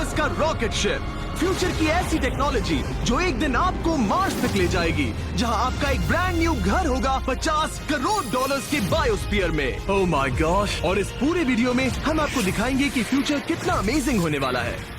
Dollars का rocket ship, future की ऐसी टेक्नोलॉजी जो एक दिन आपको मार्स तक ले जाएगी, जहां आपका एक ब्रांड न्यू घर होगा 50 करोड़ डॉलर्स के बायोस्फीयर में। Oh my gosh! और इस पूरे वीडियो में हम आपको दिखाएंगे कि फ्यूचर कितना अमेजिंग होने वाला है।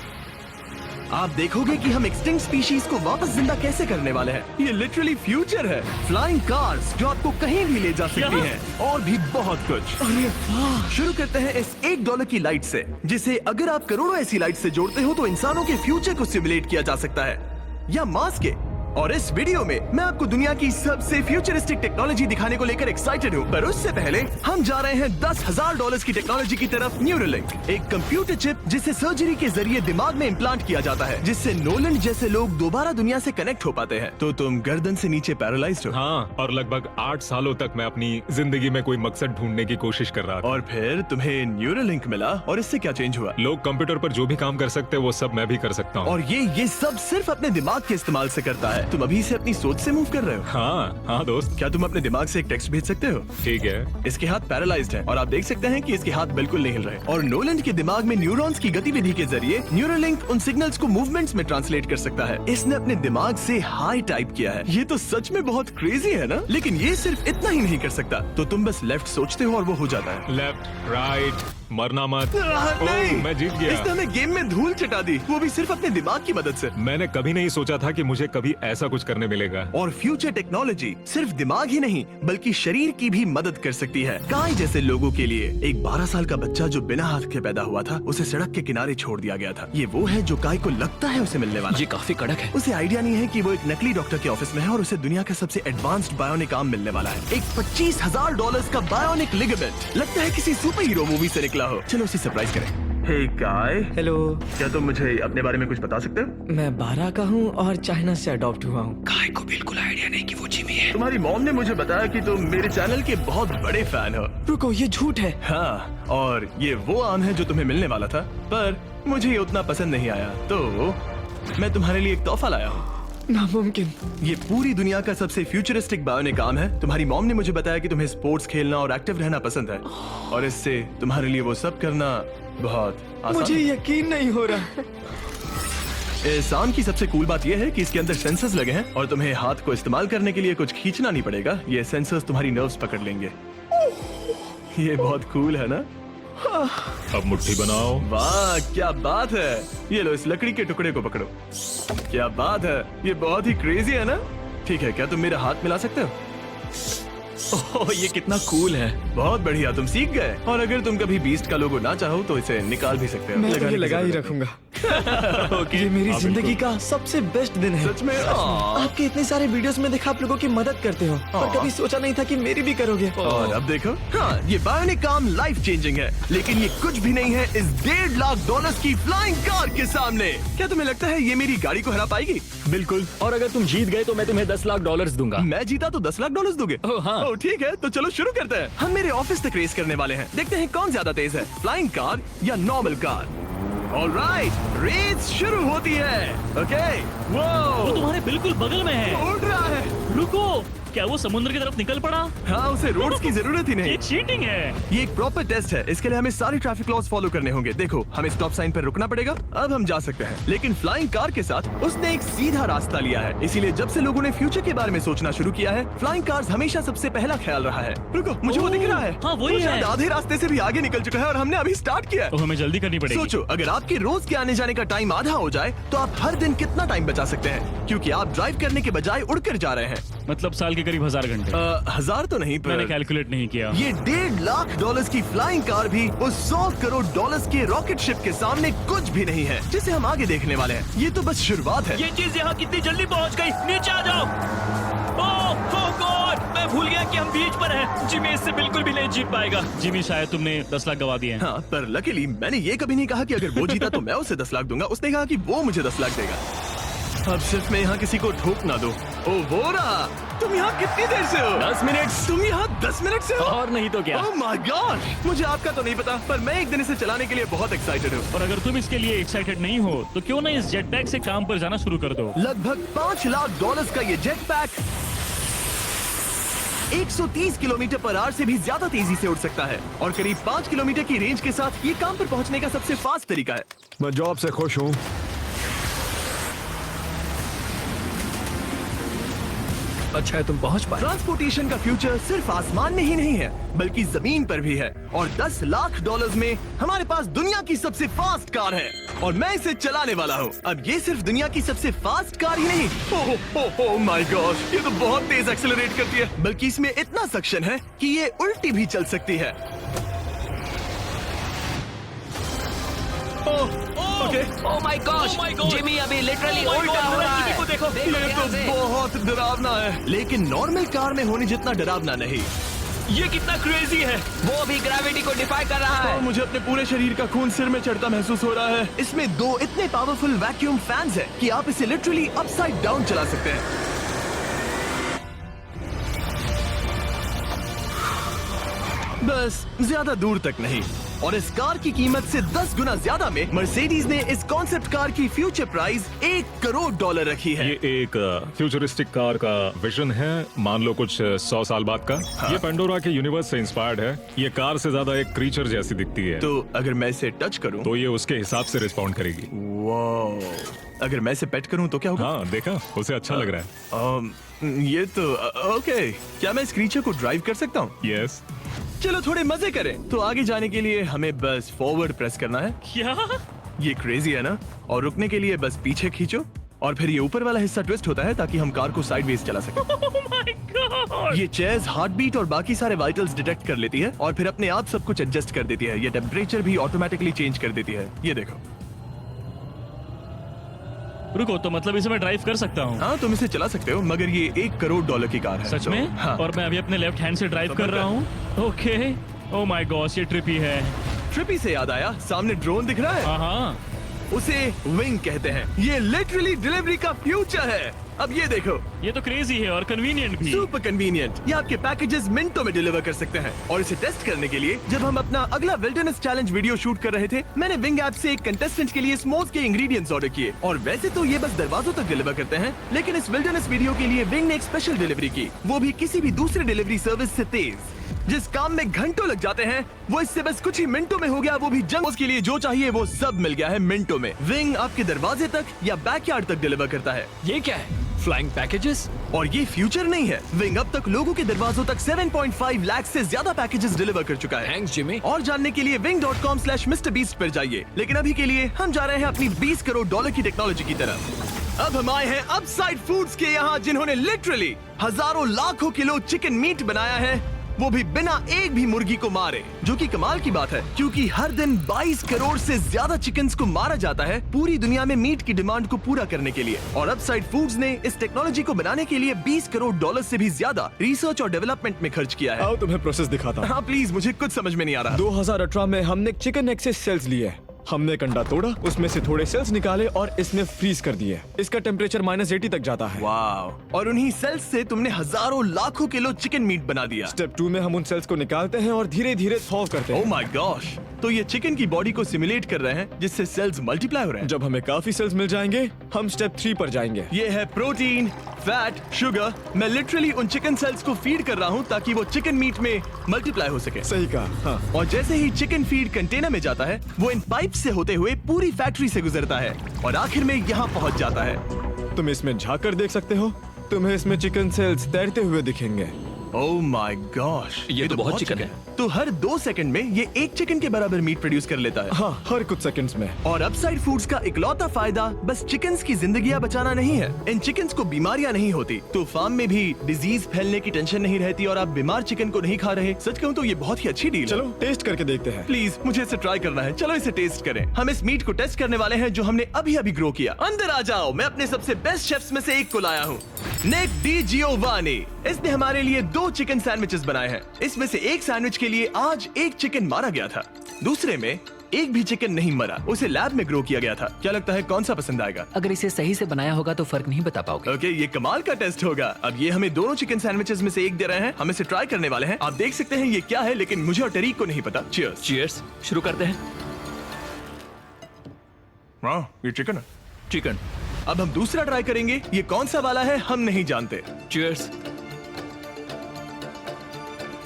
आप देखोगे कि हम एक्सटिंक्ट स्पीशीज को वापस जिंदा कैसे करने वाले हैं। ये लिटरली फ्यूचर है। फ्लाइंग कार्स जो आपको कहीं भी ले जा सकती हैं, और भी बहुत कुछ। अरे वाह! शुरू करते हैं इस $1 की लाइट से, जिसे अगर आप करोड़ों ऐसी लाइट से जोड़ते हो तो इंसानों के फ्यूचर को सिमुलेट किया जा सकता है, या मार्स के। और इस वीडियो में मैं आपको दुनिया की सबसे फ्यूचरिस्टिक टेक्नोलॉजी दिखाने को लेकर एक्साइटेड हूँ। पर उससे पहले हम जा रहे हैं $10,000 की टेक्नोलॉजी की तरफ। न्यूरोलिंक, एक कंप्यूटर चिप जिसे सर्जरी के जरिए दिमाग में इम्प्लांट किया जाता है, जिससे नोलन जैसे लोग दोबारा दुनिया से कनेक्ट हो पाते हैं। तो तुम गर्दन से नीचे पैरालाइज्ड हो। हाँ, और लगभग 8 सालों तक मैं अपनी जिंदगी में कोई मकसद ढूंढने की कोशिश कर रहा था। और फिर तुम्हें न्यूरोलिंक मिला, और इससे क्या चेंज हुआ? लोग कंप्यूटर पर जो भी काम कर सकते हैं वो सब मैं भी कर सकता हूँ। और ये सब सिर्फ अपने दिमाग के इस्तेमाल से करता है। तुम अभी से अपनी सोच से मूव कर रहे हो। हाँ दोस्त। क्या तुम अपने दिमाग से एक टेक्स्ट भेज सकते हो? ठीक है। इसके हाथ पैरालाइज्ड हैं और आप देख सकते हैं कि इसके हाथ बिल्कुल नहीं हिल रहे। और नोलैंड के दिमाग में न्यूरॉन्स की गतिविधि के जरिए न्यूरोलिंक उन सिग्नल्स को मूवमेंट्स में ट्रांसलेट कर सकता है। इसने अपने दिमाग से हाई टाइप किया है। ये तो सच में बहुत क्रेजी है ना? लेकिन ये सिर्फ इतना ही नहीं कर सकता। तो तुम बस लेफ्ट सोचते हो और वो हो जाता है। लेफ्ट, राइट, मरना मत। नहीं, मैं जीत गया। इसने हमें गेम में धूल चटा दी, वो भी सिर्फ अपने दिमाग की मदद से। मैंने कभी नहीं सोचा था कि मुझे कभी ऐसा कुछ करने मिलेगा। और फ्यूचर टेक्नोलॉजी सिर्फ दिमाग ही नहीं बल्कि शरीर की भी मदद कर सकती है। काय जैसे लोगों के लिए एक 12 साल का बच्चा जो बिना हाथ के पैदा हुआ था, उसे सड़क के किनारे छोड़ दिया गया था। ये वो है जो काय को लगता है उसे मिलने वाला। ये काफी कड़क है। उसे आइडिया नहीं है कि वो एक नकली डॉक्टर के ऑफिस में है और उसे दुनिया का सबसे एडवांस्ड बायोनिक आर्म मिलने वाला है। एक $25,000 का बायोनिक लिगामेंट। लगता है किसी सुपर हीरो मूवी से निकला हो। चलो उसे सरप्राइज करें। हे काय, हेलो। क्या तुम मुझे अपने बारे में कुछ बता सकते हो? मैं 12 का हूँ और चाइना से अडॉप्ट हुआ हूँ। काय को बिल्कुल आइडिया नहीं कि वो जिमी है। तुम्हारी मॉम ने मुझे बताया कि तुम मेरे चैनल के बहुत बड़े फैन हो। रुको, ये झूठ है। हाँ, और ये वो आम है जो तुम्हें मिलने वाला था, पर मुझे ये उतना पसंद नहीं आया, तो मैं तुम्हारे लिए एक तोहफा लाया हूँ। नामुमकिन। ये पूरी दुनिया का सबसे फ्यूचरिस्टिक बायोनिक आर्म है। तुम्हारी मॉम ने मुझे बताया कि तुम्हें स्पोर्ट्स खेलना और एक्टिव रहना पसंद है, और इससे तुम्हारे लिए वो सब करना बहुत आसान। मुझे यकीन नहीं हो रहा। इस आर्म की सबसे कूल बात यह है कि इसके अंदर सेंसर्स लगे हैं और तुम्हें हाथ को इस्तेमाल करने के लिए कुछ खींचना नहीं पड़ेगा। ये सेंसर्स तुम्हारी नर्व्स पकड़ लेंगे। ये बहुत कूल है ना? अब मुट्ठी बनाओ। वाह, क्या बात है। ये लो, इस लकड़ी के टुकड़े को पकड़ो। क्या बात है, ये बहुत ही क्रेजी है ना? ठीक है, क्या तुम मेरा हाथ मिला सकते हो? ओह, ये कितना कूल है। बहुत बढ़िया, तुम सीख गए। और अगर तुम कभी बीस्ट का लोगो ना चाहो तो इसे निकाल भी सकते हो। मैं तो ये लगा ही रखूंगा। ये मेरी जिंदगी का सबसे बेस्ट दिन है। सच में? आपके इतने सारे वीडियोस में देखा आप लोगों की मदद करते हो, पर कभी सोचा नहीं था कि मेरी भी करोगे। और अब देखो, हाँ, ये बायोनिक आर्म लाइफ चेंजिंग है, लेकिन ये कुछ भी नहीं है इस $1.5 की फ्लाइंग कार के सामने। क्या तुम्हें लगता है ये मेरी गाड़ी को हरा पाएगी? बिल्कुल। और अगर तुम जीत गए तो मैं तुम्हें $10,00,000 दूंगा। मैं जीता तो $10,00,000 दोगे? ओह, हाँ। ओह, ठीक है, तो चलो शुरू करते हैं। हम मेरे ऑफिस तक रेस करने वाले हैं। देखते हैं कौन ज्यादा तेज है, फ्लाइंग कार या नॉर्मल कार। ऑलराइट, रेस शुरू होती है। ओके, वो तुम्हारे बिल्कुल बगल में है। उड़ रहा है। रुको, क्या वो समुद्र की तरफ निकल पड़ा? हाँ, उसे रोड्स की जरूरत ही नहीं। ये चीटिंग है। ये एक प्रॉपर टेस्ट है। इसके लिए हमें सारे ट्रैफिक लॉज फॉलो करने होंगे। देखो, हमें स्टॉप साइन पर रुकना पड़ेगा। अब हम जा सकते हैं, लेकिन फ्लाइंग कार के साथ उसने एक सीधा रास्ता लिया है। इसीलिए जब से लोगों ने फ्यूचर के बारे में सोचना शुरू किया है, फ्लाइंग कार्स हमेशा सबसे पहला ख्याल रहा है। रुको, मुझे वो दिख रहा है। हाँ, वही वो है। शायद आधे रास्ते से भी आगे निकल चुका है और हमने अभी स्टार्ट किया है। तो हमें जल्दी करनी पड़ेगी। सोचो, अगर आपके रोज के आने जाने का टाइम आधा हो जाए तो आप हर दिन कितना टाइम बचा सकते हैं, क्योंकि आप ड्राइव करने के बजाय उड़कर जा रहे हैं। मतलब साल के करीब 1000 घंटे। 1000 तो नहीं, मैंने पर कैलकुलेट नहीं किया। ये $1.5 की फ्लाइंग कार भी उस $100 करोड़ के रॉकेट शिप के सामने कुछ भी नहीं है, जिसे हम आगे देखने वाले हैं। ये तो बस शुरुआत है। ये चीज यहाँ कितनी जल्दी पहुँच गई। नीचे आ जाओ। ओह गॉड, मैं भूल गया कि हम बीच पर हैं। जिमी इससे बिल्कुल भी नहीं जीत पाएगा। जिमी, शायद तुमने 10 लाख गवा दिए हैं। हाँ, पर लकीली मैंने ये कभी नहीं कहा कि अगर वो जीता तो मैं उसे 10 लाख दूंगा। उसने कहा कि वो मुझे 10 लाख देगा। अब सिर्फ मैं यहाँ किसी को ठोक ना दो। ओ वो रहा। तुम यहाँ कितनी देर से हो? 10 मिनट। तुम यहाँ 10 मिनट से हो? और नहीं तो क्या। ओह माय गॉड, मुझे आपका तो नहीं पता, पर मैं एक दिन इसे चलाने के लिए बहुत एक्साइटेड हूँ। और अगर तुम इसके लिए एक्साइटेड नहीं हो तो क्यों ना इस जेट पैक से काम पर जाना शुरू कर दो। लगभग $5 लाख का ये jet pack 130 kilometre per hour से भी ज्यादा तेजी से उड़ सकता है और करीब 5 किलोमीटर की रेंज के साथ ये काम पर पहुंचने का सबसे फास्ट तरीका है। मैं जॉब से खुश हूँ। अच्छा है तुम पहुंच पाए। ट्रांसपोर्टेशन का फ्यूचर सिर्फ आसमान में ही नहीं है बल्कि जमीन पर भी है और 10 लाख डॉलर्स में हमारे पास दुनिया की सबसे फास्ट कार है और मैं इसे चलाने वाला हूँ। अब ये सिर्फ दुनिया की सबसे फास्ट कार ही नहीं, ओह माय गॉड, ये तो बहुत तेज एक्सेलरेट करती है, बल्कि इसमें इतना सक्शन है कि ये उल्टी भी चल सकती है। Okay, oh my gosh, Oh my God! Jimmy अभी लिटरली Oh my उल्टा God, हो रहा जिमी है। को देखो। देखो ये ध्यान से। तो बहुत डरावना है, लेकिन नॉर्मल कार में होने जितना डरावना नहीं। ये कितना क्रेजी है। वो भी ग्रेविटी को डिफाई कर रहा और है। मुझे अपने पूरे शरीर का खून सिर में चढ़ता महसूस हो रहा है। इसमें 2 इतने पावरफुल वैक्यूम फैंस हैं कि आप इसे लिटरली अपसाइड डाउन चला सकते हैं। बस ज्यादा दूर तक नहीं। और इस कार की कीमत से 10 गुना ज्यादा में मर्सिडीज ने इस कॉन्सेप्ट कार की फ्यूचर प्राइस $1 करोड़ रखी है। ये एक फ्यूचरिस्टिक कार का विजन है, मान लो कुछ 100 साल बाद का। ये पेंडोरा के यूनिवर्स से इंस्पायर्ड है। ये कार से ज्यादा एक क्रीचर जैसी दिखती है, तो अगर मैं इसे टच करूं तो ये उसके हिसाब से रिस्पॉन्ड करेगी। वाह, अगर मैं इसे पेट करूं तो क्या होगा? हाँ देखा, उसे अच्छा लग रहा है। ये तो ओके, क्या मैं इस क्रीचर को ड्राइव कर सकता हूँ? यस, चलो थोड़े मजे करें। तो आगे जाने के लिए हमें बस फॉरवर्ड प्रेस करना है। क्या? ये क्रेजी है ना? और रुकने के लिए बस पीछे खींचो और फिर ये ऊपर वाला हिस्सा ट्विस्ट होता है ताकि हम कार को साइडवेज चला सकें। Oh my God! ये चेयर्स हार्ट बीट और बाकी सारे वाइटल्स डिटेक्ट कर लेती है और फिर अपने आप सब कुछ एडजस्ट कर देती है। ये टेम्परेचर भी ऑटोमेटिकली चेंज कर देती है। ये देखो। रुको, तो मतलब इसे मैं ड्राइव कर सकता हूँ? हाँ, तुम इसे चला सकते हो, मगर ये $1 करोड़ की कार है। सच तो, में? हाँ। और मैं अभी अपने लेफ्ट हैंड से ड्राइव कर रहा हूँ। ओके। ओह माय गॉश, ये ट्रिपी है। ट्रिपी से याद आया, सामने ड्रोन दिख रहा है? हाँ हाँ। उसे विंग कहते हैं। ये लिटरली डिलीवरी का फ्यूचर है। अब ये देखो, ये तो क्रेजी है और कन्वीनियंट भी। Super convenient. ये आपके पैकेजेस मिनटों में डिलीवर कर सकते हैं। और इसे टेस्ट करने के लिए जब हम अपना अगला विल्डरनेस चैलेंज वीडियो शूट कर रहे थे, मैंने विंग ऐप से एक कंटेस्टेंट के लिए स्मोक्स के इंग्रेडिएंट्स ऑर्डर किए। और वैसे तो ये बस दरवाजों तक डिलीवर करते हैं, लेकिन इस विल्डरनेस वीडियो के लिए विंग ने एक स्पेशल डिलीवरी की, वो भी किसी भी दूसरे डिलीवरी सर्विस से तेज। जिस काम में घंटों लग जाते हैं वो इससे बस कुछ ही मिनटों में हो गया। वो भी जंग के लिए जो चाहिए वो सब मिल गया है मिनटों में। विंग आपके दरवाजे तक या बैकयार्ड तक डिलीवर करता है। ये क्या है? Flying packages? और ये फ्यूचर नहीं है, विंग अब तक लोगों के दरवाजों तक 7.5 लाख से ज्यादा पैकेजेस डिलीवर कर चुका है। Thanks Jimmy. और जानने के लिए wing.com/MrBeast पर जाइए। लेकिन अभी के लिए हम जा रहे हैं अपनी $20 करोड़ की टेक्नोलॉजी की तरफ। अब हम आए हैं अपसाइड फूड्स के यहाँ, जिन्होंने लिटरली हजारों लाखों किलो चिकन मीट बनाया है, वो भी बिना एक भी मुर्गी को मारे। जो कि कमाल की बात है, क्योंकि हर दिन 22 करोड़ से ज्यादा चिकन्स को मारा जाता है पूरी दुनिया में मीट की डिमांड को पूरा करने के लिए। और अपसाइड फूड्स ने इस टेक्नोलॉजी को बनाने के लिए $20 करोड़ से भी ज्यादा रिसर्च और डेवलपमेंट में खर्च किया है। आओ तुम्हें प्रोसेस दिखाता हूँ। हाँ प्लीज, मुझे कुछ समझ में नहीं आ रहा। 2018 में हमने चिकन एग से सेल्स लिए। हमने एक अंडा तोड़ा, उसमें से थोड़े सेल्स निकाले और इसमें फ्रीज कर दिए। इसका टेम्परेचर -80 तक जाता है। वाव। और उन्हीं सेल्स से तुमने हजारों लाखों किलो चिकन मीट बना दिया। स्टेप 2 में हम उन सेल्स को निकालते हैं और धीरे धीरे सॉल्व करते ओह हैं। माय गॉश, तो ये चिकन की बॉडी को सिमुलेट कर रहे हैं जिससे सेल्स मल्टीप्लाई हो रहे हैं। जब हमें काफी सेल्स मिल जाएंगे, हम स्टेप 3 पर जाएंगे। ये है प्रोटीन, फैट, शुगर। मैं लिटरली उन चिकन सेल्स को फीड कर रहा हूँ ताकि वो चिकन मीट में मल्टीप्लाई हो सके। सही कहा। हाँ। और जैसे ही चिकन फीड कंटेनर में जाता है, वो इन पाइप से होते हुए पूरी फैक्ट्री से गुजरता है और आखिर में यहाँ पहुँच जाता है। तुम इसमें झाँक कर देख सकते हो, तुम्हें इसमें चिकन सेल्स तैरते हुए दिखेंगे। ओह माय गॉश, ये तो बहुत चिकन है। तो हर 2 सेकंड में ये 1 चिकन के बराबर मीट प्रोड्यूस कर लेता है। हाँ, हर कुछ सेकंड्स में। और अपसाइड फूड्स का इकलौता फायदा बस चिकन्स की जिंदगियां बचाना नहीं है। इन चिकन्स को बीमारियां नहीं होती, तो फार्म में भी डिजीज फैलने की टेंशन नहीं रहती और आप बीमार चिकन को नहीं खा रहे। सच कहूं तो ये बहुत ही अच्छी डील है। चलो टेस्ट करके देखते हैं। प्लीज, मुझे इसे ट्राई करना है। चलो इसे टेस्ट करें। हम इस मीट को टेस्ट करने वाले हैं जो हमने अभी अभी ग्रो किया। अंदर आ जाओ, मैं अपने सबसे बेस्ट शेफ्स में से एक को लाया हूँ, निक डी जियोवानी। इसने हमारे लिए 2 चिकन सैंडविचेस बनाए हैं। इसमें से एक सैंडविच के लिए आज 1 चिकन मारा गया था, दूसरे में एक भी चिकन नहीं मरा, उसे लैब में ग्रो किया गया था। क्या लगता है कौन सा पसंद आएगा? अगर इसे सही से बनाया होगा तो फर्क नहीं बता पाओगे। ओके, ये कमाल का टेस्ट होगा। अब ये हमें दोनों चिकन सैंडविचेस में से एक दे रहे हैं, हम इसे ट्राई करने वाले हैं। आप देख सकते हैं ये क्या है, लेकिन मुझे और टरीक को नहीं पता। चीयर्स। चीयर्स। शुरू करते हैं। हाँ, ये चिकन है। चिकन। अब हम दूसरा ट्राई करेंगे। ये कौन सा वाला है हम नहीं जानते। चीयर्स।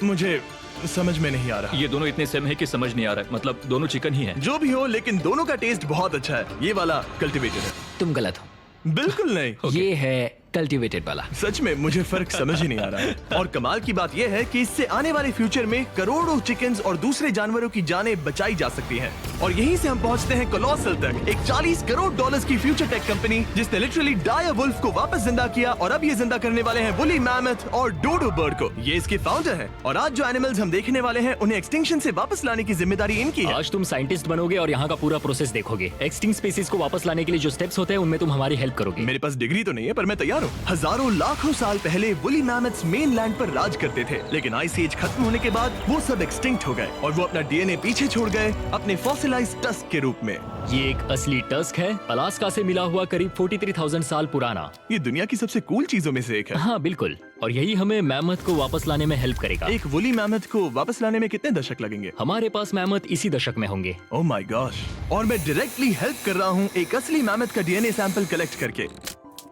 मुझे समझ में नहीं आ रहा। ये दोनों इतने सेम है कि समझ नहीं आ रहा है। मतलब दोनों चिकन ही है। जो भी हो, लेकिन दोनों का टेस्ट बहुत अच्छा है। ये वाला कल्टीवेटेड है। तुम गलत हो। बिल्कुल नहीं। ये है कल्टीवेटेड वाला। सच में मुझे फर्क समझ ही नहीं आ रहा है। और कमाल की बात यह है कि इससे आने वाले फ्यूचर में करोड़ों चिकन्स और दूसरे जानवरों की जानें बचाई जा सकती हैं। और यहीं से हम पहुंचते हैं कोलोसल तक, एक 40 करोड़ डॉलर्स की फ्यूचर टेक कंपनी जिसने लिटरली डायर वुल्फ को वापस जिंदा किया और अब ये जिंदा करने वाले हैं वुली मैमथ और डोडो बर्ड को। ये इसके फाउंडर हैं और आज जो एनिमल्स हम देखने वाले हैं उन्हें एक्सटिंक्शन से वापस लाने की जिम्मेदारी इनकी है। आज तुम साइंटिस्ट बनोगे और यहाँ का पूरा प्रोसेस देखोगे। एक्सटिंक्ट स्पीसीज को वापस लाने के लिए जो स्टेप्स होते हैं उनमें तुम हमारी हेल्प करोगे। मेरे पास डिग्री तो नहीं है, पर मैं तैयार हूँ। हजारों लाखों साल पहले वुली मैमथ्स मेनलैंड पर राज करते थे, लेकिन आइस एज खत्म होने के बाद वो सब एक्सटिंक्ट हो गए और वो अपना डीएनए पीछे छोड़ गए अपने फॉसिलाइज्ड टस्क के रूप में। ये एक असली टस्क है, अलास्का से मिला हुआ, करीब 43,000 साल पुराना। ये दुनिया की सबसे कूल चीजों में से एक है। हाँ बिल्कुल, और यही हमें मैमथ को वापस लाने में हेल्प करेगा। एक वुली मैमथ को वापस लाने में कितने दशक लगेंगे? हमारे पास मैमथ इसी दशक में होंगे। Oh my gosh. और मैं डायरेक्टली हेल्प कर रहा हूँ एक असली मैमथ का डीएनए सैंपल कलेक्ट करके।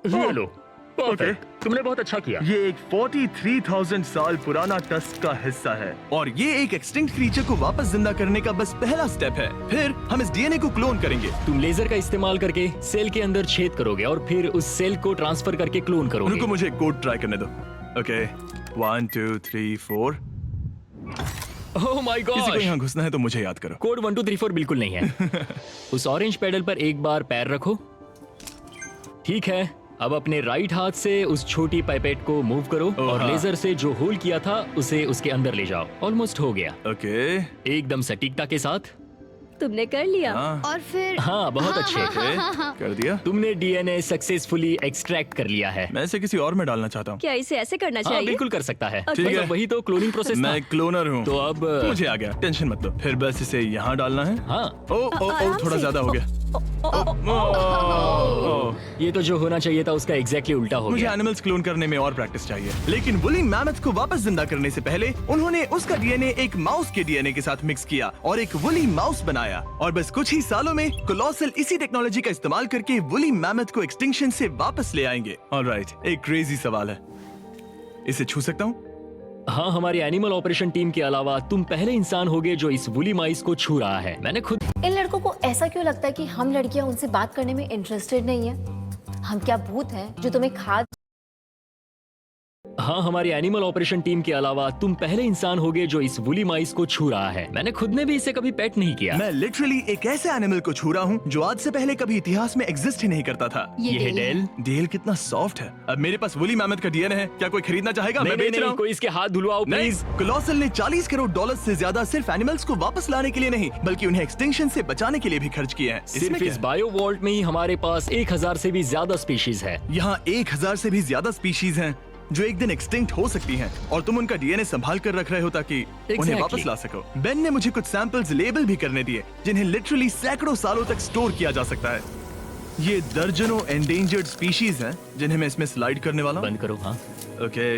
लो, परफेक्ट, तुमने बहुत अच्छा किया। ये एक 43,000 साल पुराना टस्क का हिस्सा है और ये एक एक्सटिंक्ट क्रीचर को वापस जिंदा करने का बस पहला स्टेप है। फिर हम इस डीएनए को क्लोन करेंगे। तुम लेजर का इस्तेमाल करके सेल के अंदर छेद करोगे और फिर उस सेल को ट्रांसफर करके क्लोन करोगे। रुको, मुझे कोड ट्राई करने दो। ओके, 1 2 3 4। ओह माय किसी को गॉड, यहाँ घुसना है तो मुझे याद करो। कोड 1 2 3 4 बिल्कुल नहीं है। उस ऑरेंज पेडल पर एक बार पैर रखो। ठीक है, अब अपने राइट हाथ से उस छोटी पाइपेट को मूव करो और हाँ। लेजर से जो होल किया था उसे उसके अंदर ले जाओ। ऑलमोस्ट हो गया, ओके, एकदम सटीकता के साथ। तुमने कर लिया। हाँ। और फिर हाँ बहुत अच्छे। कर दिया। तुमने डीएनए सक्सेसफुली एक्सट्रैक्ट कर लिया है। मैं इसे किसी और में डालना चाहता हूँ। क्या इसे ऐसे करना हाँ चाहिए? बिल्कुल कर सकता है। ठीक है। मतलब वही तो क्लोनिंग प्रोसेस था। मैं क्लोनर हूँ तो अब मुझे आ गया, टेंशन मत लो। फिर बस इसे यहाँ डालना है। हाँ, ओ ओ ओ, आराम थोड़ा से। ज्यादा हो गया। ये तो जो होना चाहिए था उसका एग्जैक्टली उल्टा हो मुझे गया। एनिमल्स क्लोन करने में और प्रैक्टिस चाहिए। लेकिन वुली मैमथ को वापस जिंदा करने से पहले उन्होंने उसका डीएनए एक माउस के डीएनए के साथ मिक्स किया और एक वुली माउस बनाया। और बस कुछ ही सालों में कोलोसल इसी टेक्नोलॉजी का इस्तेमाल करके वुली मैमथ को एक्सटिंक्शन से वापस ले आएंगे। ऑलराइट, एक क्रेजी सवाल है, इसे छू सकता हूँ? हाँ, हमारी एनिमल ऑपरेशन टीम के अलावा तुम पहले इंसान होगे जो इस वुली माइस को छू रहा है। मैंने खुद इन लड़कों को ऐसा क्यों लगता है कि हम लड़कियां उनसे बात करने में इंटरेस्टेड नहीं है? हम क्या भूत हैं जो तुम्हें खा? हाँ, हमारी एनिमल ऑपरेशन टीम के अलावा तुम पहले इंसान होगे जो इस वुली माइस को छू रहा है। मैंने खुद ने भी इसे कभी पेट नहीं किया। मैं लिटरली एक ऐसे एनिमल को छू रहा हूँ जो आज से पहले कभी इतिहास में एग्जिस्ट ही नहीं करता था। ये है डेल। डेल कितना सॉफ्ट है। अब मेरे पास वुली मैमथ का डीएनए है, क्या कोई खरीदना चाहेगा? मैं नहीं, बेच रहा हूँ। कोई इसके हाथ धुलवाओ नहीं, प्लीज। कोलोसल ने 40 करोड़ डॉलर से ज्यादा सिर्फ एनिमल्स को वापस लाने के लिए नहीं, बल्कि उन्हें एक्सटिंक्शन से बचाने के लिए भी खर्च किए हैं। सिर्फ इसमें क्या इस है? बायो वॉल्ट में ही हमारे पास 1000 से भी ज्यादा स्पीशीज है। यहाँ 1000 से भी ज्यादा स्पीशीज हैं जो एक दिन एक्सटिंक्ट हो सकती हैं, और तुम उनका डीएनए संभाल कर रख रहे हो ताकि उन्हें Exactly. वापस ला सको। बेन ने मुझे कुछ सैंपल्स लेबल भी करने दिए जिन्हें लिटरली सैकड़ों सालों तक स्टोर किया जा सकता है। ये दर्जनों एंडेंजर्ड स्पीशीज हैं जिन्हें मैं इसमें स्लाइड करने वाला हूँ। बंद करो। हाँ, ओके,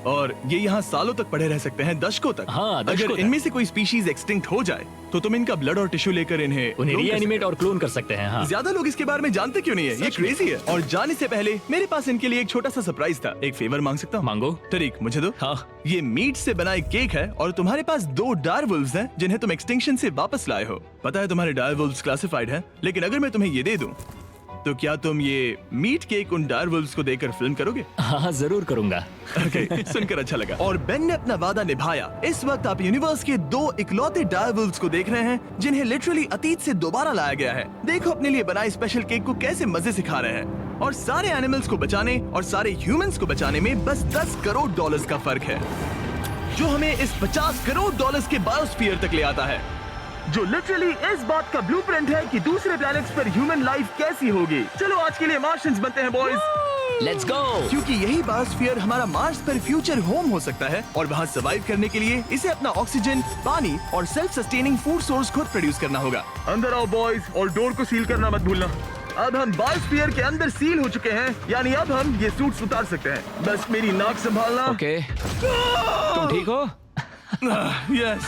और ये यहाँ सालों तक पड़े रह सकते हैं, दशकों तक। हाँ, दशकों अगर तक। इनमें से कोई स्पीशीज एक्सटिंक्ट हो जाए तो तुम इनका ब्लड और टिश्यू लेकर इन्हें उन्हें clone कर रीएनिमेट और क्लोन कर सकते हैं। हाँ, ज्यादा लोग इसके बारे में जानते क्यों नहीं है? ये क्रेजी है। और जाने से पहले मेरे पास इनके लिए एक छोटा सा सरप्राइज था। एक फेवर मांग सकता हूँ? मांगो। तरीक, मुझे दो। हाँ। ये मीट से बना एक केक है और तुम्हारे पास 2 डायरवुल्व्स हैं जिन्हें तुम एक्सटिंक्शन से वापस लाए हो। पता है तुम्हारे डायरवुल्व्स क्लासिफाइड हैं, लेकिन अगर मैं तुम्हें ये दे दूं तो क्या तुम ये मीट केक उन डायरवुल्व्स को देकर फिल्म करोगे? हाँ, जरूर करूंगा। ओके, सुनकर अच्छा लगा। और बेन ने अपना वादा निभाया। इस वक्त आप यूनिवर्स के 2 इकलौते डायरवुल्व्स को देख रहे हैं जिन्हें लिटरली अतीत से दोबारा लाया गया है। देखो अपने लिए बनाए स्पेशल केक को कैसे मजे से खा रहे हैं। और सारे एनिमल्स को बचाने और सारे ह्यूमंस को बचाने में बस 10 करोड़ डॉलर्स का फर्क है, जो हमें इस 50 करोड़ डॉलर्स के बायोस्फीयर तक ले आता है, जो लिटरली इस बात का ब्लूप्रिंट है कि दूसरे प्लैनेट्स पर ह्यूमन लाइफ कैसी होगी। चलो आज के लिए मार्शियंस बनते हैं बॉयज। Let's go. क्योंकि यही बायोस्फीयर हमारा मार्स पर फ्यूचर होम हो सकता है, और वहाँ सर्वाइव करने के लिए इसे अपना ऑक्सीजन, पानी और सेल्फ सस्टेनिंग फूड सोर्स खुद प्रोड्यूस करना होगा। अंदर आओ बॉयज, और डोर को सील करना मत भूलना। अब हम बायोस्फीयर के अंदर सील हो चुके हैं, यानी अब हम ये सूट्स उतार सकते हैं। बस मेरी नाक संभालना। ओके, तुम ठीक हो? यस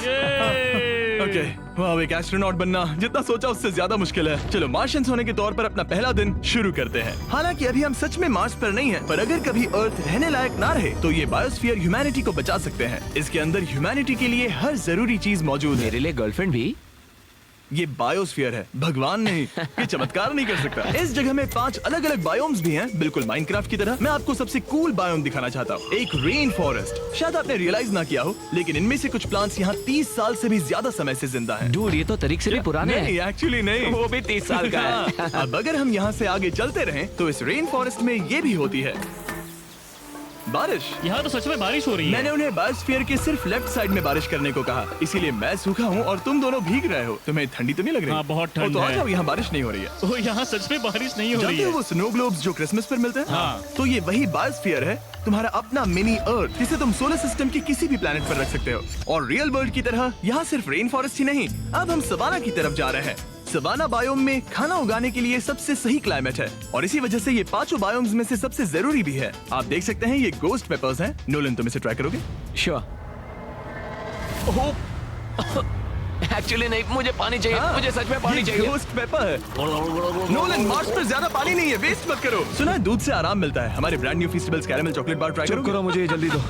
ओके, वाह, एक एस्ट्रोनॉट बनना जितना सोचा उससे ज्यादा मुश्किल है। चलो मार्शियंस होने के तौर पर अपना पहला दिन शुरू करते हैं। हालांकि अभी हम सच में मार्स पर नहीं हैं, पर अगर कभी अर्थ रहने लायक ना रहे तो ये बायोस्फीयर ह्यूमैनिटी को बचा सकते हैं। इसके अंदर ह्यूमैनिटी के लिए हर जरूरी चीज मौजूद है। मेरे लिए गर्लफ्रेंड भी। ये बायोस्फीयर है, भगवान नहीं, ये चमत्कार नहीं कर सकता। इस जगह में 5 अलग अलग बायोम्स भी हैं, बिल्कुल माइनक्राफ्ट की तरह। मैं आपको सबसे कूल बायोम दिखाना चाहता हूँ, एक रेन फॉरेस्ट। शायद आपने रियलाइज ना किया हो, लेकिन इनमें से कुछ प्लांट्स यहाँ 30 साल से भी ज्यादा समय से जिंदा हैं। डूड, ये तो तरीक से भी पुराने नहीं, हैं। एक्चुअली नहीं, वो भी 30 साल का है। हाँ, अब अगर हम यहाँ से आगे चलते रहें तो इस रेन फॉरेस्ट में ये भी होती है बारिश। यहाँ तो सच में बारिश हो रही है। मैंने उन्हें बायोस्फीयर के सिर्फ लेफ्ट साइड में बारिश करने को कहा, इसीलिए मैं सूखा हूँ और तुम दोनों भीग रहे हो। तुम्हें ठंडी तो नहीं लग रही? हाँ, बहुत ठंड तो आ है। जाओ, यहाँ बारिश नहीं हो रही है। ओ, यहाँ सच में बारिश नहीं हो रही जानते हो है। वो स्नो ग्लोब्स जो क्रिसमस पर मिलते हैं? हाँ। तो ये वही बायोस्फीयर है, तुम्हारा अपना मिनी अर्थ, जिसे तुम सोलर सिस्टम के किसी भी प्लेनेट पर रख सकते हो। और रियल वर्ल्ड की तरह यहाँ सिर्फ रेन फॉरेस्ट ही नहीं, अब हम सवाना की तरफ जा रहे हैं। सवाना बायोम में खाना उगाने के लिए सबसे सही क्लाइमेट है और इसी वजह से ये 5 बायोम्स में से सबसे जरूरी भी है। आप देख सकते हैं ये गोस्ट पेपर्स हैं। नोलन, तुम इसे ट्राई करोगे? श्योर। एक्चुअली नहीं, मुझे पानी चाहिए। हाँ, मुझे सच में पानी ये चाहिए। गोस्ट पेपर है। नोलन, मार्स पर ज्यादा पानी नहीं है, वेस्ट मत करो। सुना है दूध से आराम मिलता है। हमारे brand new festivals caramel chocolate bar try करो। मुझे जल्दी दो।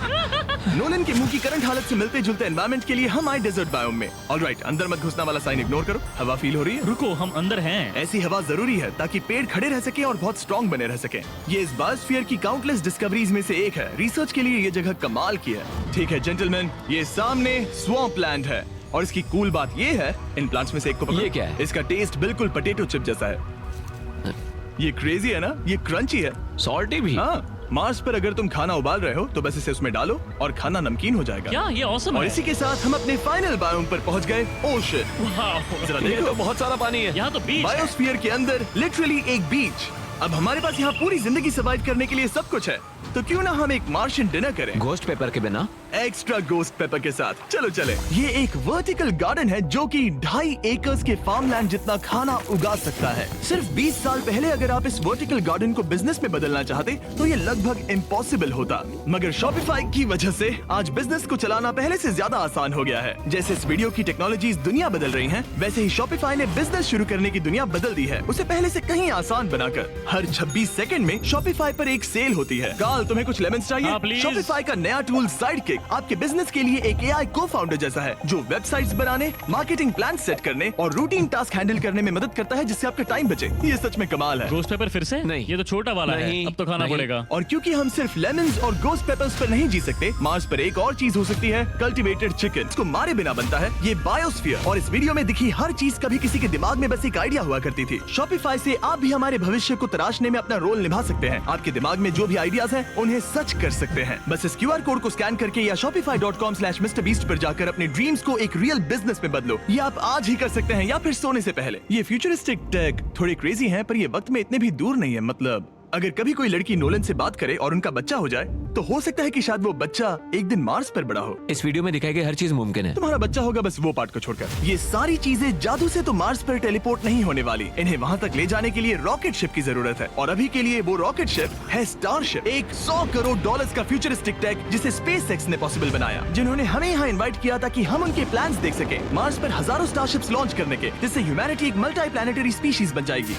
नोलन के मुंह की करंट हालत से मिलते जुलते एनवायरनमेंट के लिए हम आए डेजर्ट बायोम में। ऑलराइट, अंदर मत घुसना वाला साइन इग्नोर करो। हवा फील हो रही है? रुको, हम अंदर हैं। ऐसी हवा जरूरी है ताकि पेड़ खड़े रह सके और बहुत स्ट्रॉन्ग बने रह सके। ये इस बायोस्फीयर की काउंटलेस डिस्कवरीज में से एक है। रिसर्च के लिए ये जगह कमाल की है। ठीक है जेंटलमैन, ये सामने स्वैम्प लैंड है और इसकी कूल बात ये है, इन प्लांट्स में से एक को पकड़ो। ये क्या है? इसका टेस्ट बिल्कुल पोटैटो चिप जैसा है। ये क्रेजी है ना? ये क्रंची है। सॉल्टी भी। हाँ, मार्स पर अगर तुम खाना उबाल रहे हो तो बस इसे उसमें डालो और खाना नमकीन हो जाएगा। क्या ये ऑसम और है? इसी के साथ हम अपने फाइनल बायोम पर पहुंच गए, ओशन। वाह, जरा ये देखो, तो बहुत सारा पानी है। यहाँ तो बीच है। बायोस्फीयर के अंदर लिटरली एक बीच। अब हमारे पास यहाँ पूरी जिंदगी सर्वाइव करने के लिए सब कुछ है, तो क्यों ना हम एक मार्शियन डिनर करें गोस्ट पेपर के बिना। एक्स्ट्रा गोस्ट पेपर के साथ। चलो चले। ये एक वर्टिकल गार्डन है जो कि 2.5 एकर्स के फार्मलैंड जितना खाना उगा सकता है। सिर्फ 20 साल पहले अगर आप इस वर्टिकल गार्डन को बिजनेस में बदलना चाहते तो ये लगभग इम्पॉसिबल होता, मगर शॉपिफाई की वजह से आज बिजनेस को चलाना पहले से ज्यादा आसान हो गया है। जैसे इस वीडियो की टेक्नोलॉजीज दुनिया बदल रही हैं, वैसे ही शॉपिफाई ने बिजनेस शुरू करने की दुनिया बदल दी है, उसे पहले से कहीं आसान बनाकर। हर 26 सेकंड में शॉपिफाई पर एक सेल होती है। काल, तुम्हें कुछ लेमन्स हाँ, चाहिए? प्लीज। शॉपिफाई का नया टूल साइडकिक आपके बिजनेस के लिए एक AI को-फाउंडर जैसा है जो वेबसाइट्स बनाने, मार्केटिंग प्लान सेट करने और रूटीन टास्क हैंडल करने में मदद करता है, जिससे आपका टाइम बचे। ये सच में कमाल है। गोस्ट पेपर फिर से? नहीं। ये तो छोटा वाला है, नहीं, अब तो खाना नहीं। पड़ेगा। और क्योंकि हम सिर्फ लेमन्स और गोस्ट पेपर्स पर नहीं जी सकते, मार्स पर एक और चीज हो सकती है, कल्टीवेटेड चिकन। इसको मारे बिना बनता है ये बायोस्फीयर। और इस वीडियो में दिखी हर चीज कभी किसी के दिमाग में बस एक आइडिया हुआ करती थी। शॉपिफाई से आप भी हमारे भविष्य को तराशने में अपना रोल निभा सकते हैं। आपके दिमाग में जो भी आइडियाज हैं उन्हें सच कर सकते हैं। बस इस QR कोड को स्कैन करके या shopify.com/MrBeast पर जाकर अपने ड्रीम्स को एक रियल बिजनेस में बदलो। ये आप आज ही कर सकते हैं या फिर सोने से पहले। ये फ्यूचरिस्टिक टेक थोड़ी क्रेजी है, पर ये वक्त में इतने भी दूर नहीं है। मतलब अगर कभी कोई लड़की नोलन से बात करे और उनका बच्चा हो जाए तो हो सकता है कि शायद वो बच्चा एक दिन मार्स पर बड़ा हो। इस वीडियो में दिखाई गई हर चीज मुमकिन है। तुम्हारा बच्चा होगा, बस वो पार्ट को छोड़कर। ये सारी चीजें जादू से तो मार्स पर टेलीपोर्ट नहीं होने वाली। इन्हें वहाँ तक ले जाने के लिए रॉकेट शिप की जरूरत है और अभी के लिए वो रॉकेट शिप है स्टारशिप, एक $100 करोड़ का फ्यूचरिस्टिक टेक जिसे स्पेसएक्स ने पॉसिबल बनाया, जिन्होंने हमें यहाँ इन्वाइट किया ताकि हम उनके प्लान्स देख सके मार्स पर हजारों स्टारशिप्स लॉन्च करने के, जिससे ह्यूमैनिटी एक मल्टी प्लैनेटरी स्पीशीज बन जाएगी।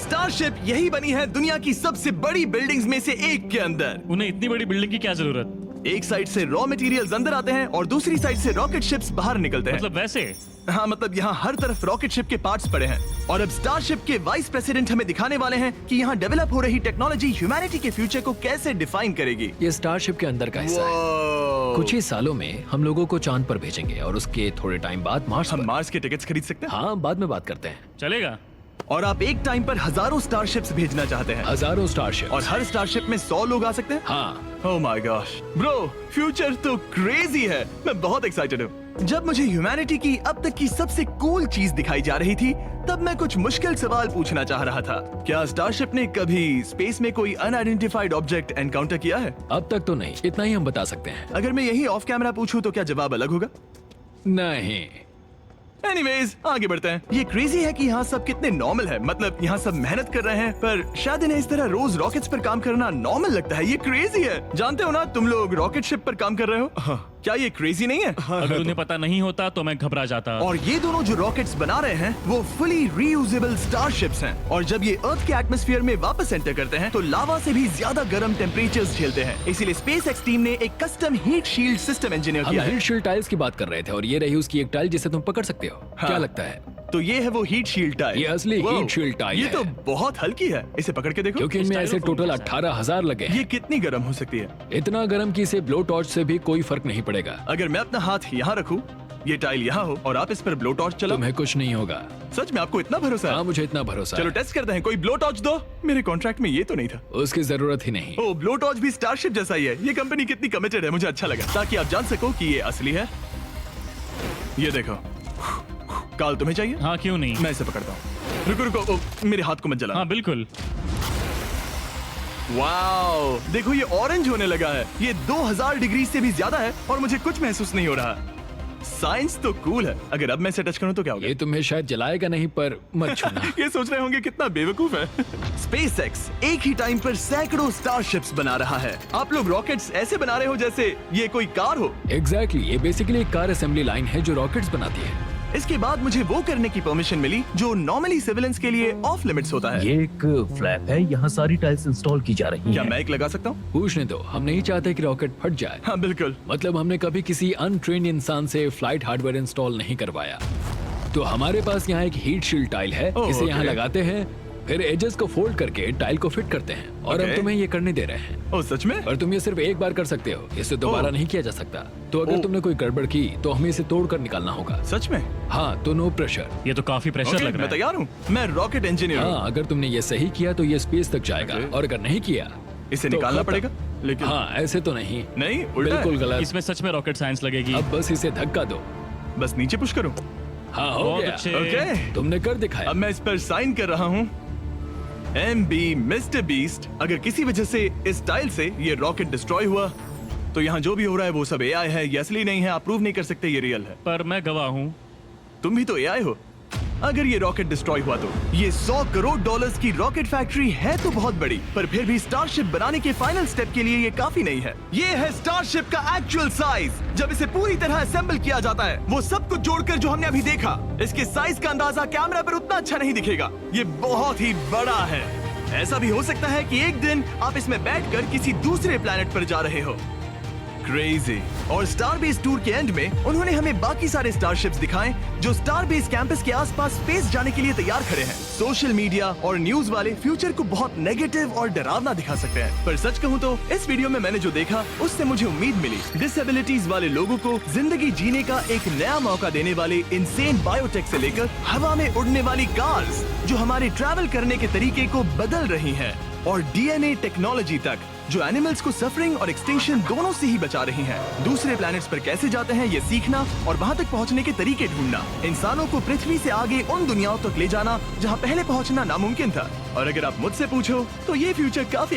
स्टारशिप यही बनी है दुनिया की सबसे बड़ी बिल्डिंग्स में से एक के अंदर। उन्हें इतनी बड़ी बिल्डिंग की क्या जरूरत? एक साइड से रॉ मटेरियल्स अंदर आते हैं और दूसरी साइड से रॉकेट शिप्स बाहर निकलते हैं। मतलब वैसे? हाँ, मतलब यहाँ हर तरफ रॉकेट शिप के पार्ट्स पड़े हैं। और अब स्टारशिप के वाइस प्रेसिडेंट हमें दिखाने वाले हैं कि यहाँ डेवलप हो रही टेक्नोलॉजी ह्यूमैनिटी के फ्यूचर को कैसे डिफाइन करेगी। ये स्टारशिप के अंदर का हिस्सा है। कुछ ही सालों में हम लोगों को चांद पर भेजेंगे और उसके थोड़े टाइम बाद मार्स हम पर। मार्स के टिकट्स खरीद सकते हैं। हाँ, बाद में बात करते हैं। चलेगा। और आप एक टाइम पर हजारों स्टारशिप्स भेजना चाहते हैं हजारों स्टारशिप। और हर स्टारशिप में 100 लोग आ सकते हैं। हाँ, oh my gosh bro, future तो क्रेजी है। मैं बहुत एक्साइटेड हूँ। जब मुझे ह्यूमैनिटी की अब तक की सबसे कूल चीज दिखाई जा रही थी, तब मैं कुछ मुश्किल सवाल पूछना चाह रहा था। क्या स्टारशिप ने कभी स्पेस में कोई अनआइडेंटिफाइड ऑब्जेक्ट एनकाउंटर किया है? अब तक तो नहीं, इतना ही हम बता सकते हैं। अगर मैं यही ऑफ कैमरा पूछूं तो क्या जवाब अलग होगा? नहीं। एनीवेज आगे बढ़ते हैं। ये क्रेजी है कि यहाँ सब कितने नॉर्मल है, मतलब यहाँ सब मेहनत कर रहे हैं, पर शायद इन्हें इस तरह रोज रॉकेट्स पर काम करना नॉर्मल लगता है। ये क्रेजी है। जानते हो ना, तुम लोग रॉकेट शिप पर काम कर रहे हो। क्या ये क्रेजी नहीं है? अगर उन्हें पता नहीं होता तो मैं घबरा जाता। और ये दोनों जो रॉकेट्स बना रहे हैं वो फुली रीयूजेबल स्टारशिप्स हैं, और जब ये अर्थ के एटमॉस्फेयर में वापस एंटर करते हैं तो लावा से भी ज्यादा गर्म टेम्परेचर्स झेलते हैं। इसीलिए स्पेसएक्स टीम ने एक custom heat shield system engineer हम किया है। हीट शील्ड टाइल्स की बात कर रहे थे और ये रही उसकी एक टाइल जिसे तुम पकड़ सकते हो। क्या लगता है? तो ये है वो हीट शील्ड टाइल। ये असली Wow, हीट शील्ड टाइल ये है। तो बहुत हल्की है। इसे पकड़ के देखो। क्योंकि इनमें ऐसे टोटल 18,000 लगे हैं। ये कितनी गर्म हो सकती है? इतना गर्म कि इसे ब्लो टॉर्च से भी कोई फर्क नहीं पड़ेगा। अगर मैं अपना हाथ यहाँ रखूं, ये टाइल यहाँ हो और आप इस पर ब्लो टॉर्च चलाओ, तुम्हें कुछ नहीं होगा। सच में आपको इतना भरोसा है? हाँ, मुझे इतना भरोसा चलो है। टेस्ट करते हैं। कोई ब्लो टॉर्च दो। मेरे कॉन्ट्रैक्ट में ये तो नहीं था। उसकी जरूरत ही नहीं। ओ, ब्लो टॉर्च भी स्टारशिप जैसा ही है। ये कंपनी कितनी कमिटेड है, मुझे अच्छा लगा, ताकि आप जान सको कि ये असली है। ये देखो। काल, तुम्हें चाहिए? हाँ, क्यों नहीं। मैं इसे पकड़ता हूँ। रुको रुको, मेरे हाथ को मत जला। हाँ बिल्कुल। वाओ, देखो ये ऑरेंज होने लगा है। ये 2000 डिग्री से भी ज्यादा है और मुझे कुछ महसूस नहीं हो रहा। साइंस तो कूल है। अगर अब मैं इसे टच करूं तो क्या होगा? ये तुम्हें शायद जलाएगा नहीं, पर मत छूना। ये सोच रहे होंगे कितना बेवकूफ है। स्पेसएक्स एक ही टाइम पर सैकड़ों स्टारशिप्स बना रहा है। आप लोग रॉकेट्स ऐसे बना रहे हो जैसे ये कोई कार हो। एग्जैक्टली, ये बेसिकली एक कार असेंबली लाइन है जो रॉकेट्स बनाती है। इसके बाद मुझे वो करने की परमिशन मिली जो नॉर्मली सिविलियंस के लिए ऑफ लिमिट्स होता है। ये एक फ्लैप है, यहाँ सारी टाइल्स इंस्टॉल की जा रही क्या हैं। मैं एक लगा सकता हूँ? पूछने दो, हम नहीं चाहते कि रॉकेट फट जाए। हाँ बिल्कुल। मतलब हमने कभी किसी अनट्रेन्ड इंसान से फ्लाइट हार्डवेयर इंस्टॉल नहीं करवाया। तो हमारे पास यहाँ एक हीट शील्ड टाइल है। ओह, इसे यहाँ ओके। लगाते हैं, फिर एजेस को फोल्ड करके टाइल को फिट करते हैं, और हम ओके। तुम्हें ये करने दे रहे हैं। ओ सच में? पर तुम ये सिर्फ एक बार कर सकते हो, इसे दोबारा ओह। नहीं किया जा सकता। तो अगर ओह। तुमने कोई गड़बड़ की तो हमें इसे तोड़ कर निकालना होगा। सच में? हाँ, तो नो प्रेशर। ये तो काफी प्रेशर ओके, लग रहा मैं है। तैयार हूँ। मैं रॉकेट इंजीनियर हूँ। हाँ, अगर तुमने ये सही किया तो ये स्पेस तक जाएगा, ओके। और अगर नहीं किया इसे तो निकालना खत्म। पड़ेगा? लेकिन हाँ, ऐसे तो नहीं। नहीं, उल्टा है। बिल्कुल गलत। इसमें सच में रॉकेट साइंस लगेगी। अब बस इसे धक्का दो। बस नीचे पुश करूँ? हाँ, हो बहुत गया। अच्छे। ओके, तुमने कर दिखाया। अब मैं इस पर साइन कर रहा हूँ। MB mister beast. अगर किसी वजह से इस टाइल से ये रॉकेट डिस्ट्रॉय हुआ तो यहाँ जो भी हो रहा है वो सब AI है, ये असली नहीं है। आप प्रूव नहीं कर सकते ये रियल है। पर मैं गवाह हूँ। तुम भी तो AI हो। अगर ये रॉकेट डिस्ट्रॉय हुआ तो ये $100 करोड़ की रॉकेट फैक्ट्री है तो बहुत बड़ी, पर फिर भी स्टारशिप बनाने के फाइनल स्टेप के लिए ये काफी नहीं है। ये है स्टारशिप का एक्चुअल साइज। जब इसे पूरी तरह असेंबल किया जाता है, वो सब कुछ जोड़कर जो हमने अभी देखा, इसके साइज का अंदाजा कैमरा पर उतना अच्छा नहीं दिखेगा। ये बहुत ही बड़ा है। ऐसा भी हो सकता है कि एक दिन आप इसमें बैठकर किसी दूसरे प्लेनेट पर जा रहे हो। क्रेजी। और स्टार बेस टूर के एंड में उन्होंने हमें बाकी सारे स्टारशिप्स दिखाए जो स्टार बेस कैंपस के आसपास स्पेस जाने के लिए तैयार खड़े हैं। सोशल मीडिया और न्यूज वाले फ्यूचर को बहुत नेगेटिव और डरावना दिखा सकते हैं, पर सच कहूँ तो इस वीडियो में मैंने जो देखा उससे मुझे उम्मीद मिली। डिसेबिलिटीज वाले लोगों को जिंदगी जीने का एक नया मौका देने वाले इंसेन बायोटेक से लेकर हवा में उड़ने वाली कार्स जो हमारे ट्रैवल करने के तरीके को बदल रही हैं, और DNA टेक्नोलॉजी तक जो एनिमल्स को सफरिंग और एक्सटिंक्शन दोनों से ही बचा रही हैं। दूसरे प्लैनेट्स पर कैसे जाते हैं ये सीखना और वहां तक पहुंचने के तरीके ढूंढना, इंसानों को पृथ्वी से आगे उन दुनियाओं तक ले जाना जहां पहले पहुंचना नामुमकिन था। और अगर आप मुझसे पूछो तो ये फ्यूचर काफी